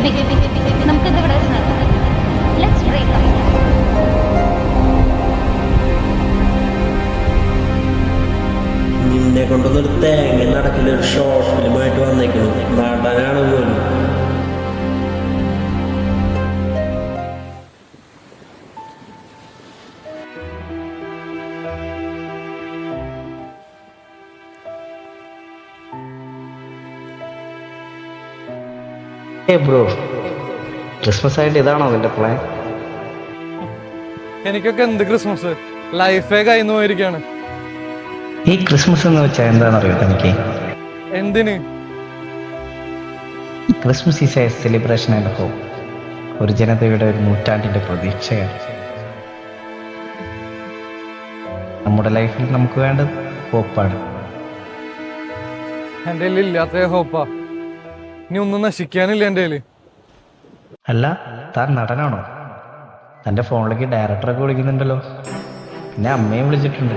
Baby നമുക്കിത് ഇവിടെ let's break up. നിന്നെ കൊണ്ടൊന്നൊരു തേങ്ങ നടക്കില്ല. ഒരു ഷോർട്ട് ഫിലിമായിട്ട് വന്നേക്കുന്നു. നടനാണ് പോലും. ബ്രോ, ക്രിസ്മസ് ആയിട്ട് ഇതാണോ നിന്റെ പ്ലാൻ? എനിക്കൊക്കെ എന്ത് ക്രിസ്മസ്, ലൈഫേ കയ്യിൽ പോയിരിക്കാണ്. ഈ ക്രിസ്മസ് എന്ന് വെച്ചാൽ എന്താണെന്നറിയോ തനിക്ക്? എന്തിന്? Christmas is a celebration and hope. ഒരു ജനതയുടെ ഒരു നൂറ്റാണ്ടിന്റെ പ്രതീക്ഷയാണ്. നമ്മുടെ ലൈഫിൽ നമുക്ക് വേണ്ടത് ഹോപ്പാണ്. എൻ്റെ കയ്യിൽ ഇല്ലാത്ത ഹോപ്പാ. ഇനി ഒന്നും നശിക്കാനില്ല എൻ്റെ കയ്യില്. അല്ല, താൻ നടനാണോ? തൻ്റെ ഫോണിലേക്ക് ഡയറക്ടറൊക്കെ വിളിക്കുന്നുണ്ടല്ലോ. പിന്നെ അമ്മയും വിളിച്ചിട്ടുണ്ട്.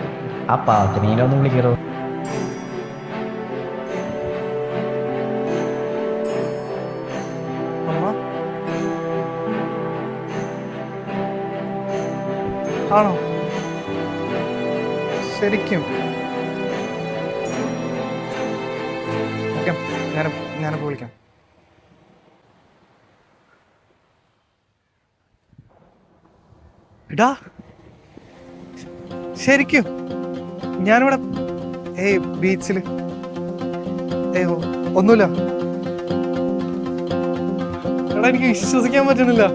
ആ പാത്തിനീനൊന്ന് വിളിക്കറോ? അമ്മ ആണോ? ശരിക്കും? ഞാനിപ്പോ വിളിക്കാം. എടാ, ശരിക്കും ഞാനിവിടെ ബീച്ചില്. ഒന്നുമില്ല. എടാ, എനിക്ക് വിശ്വസിക്കാൻ പറ്റുന്നില്ല.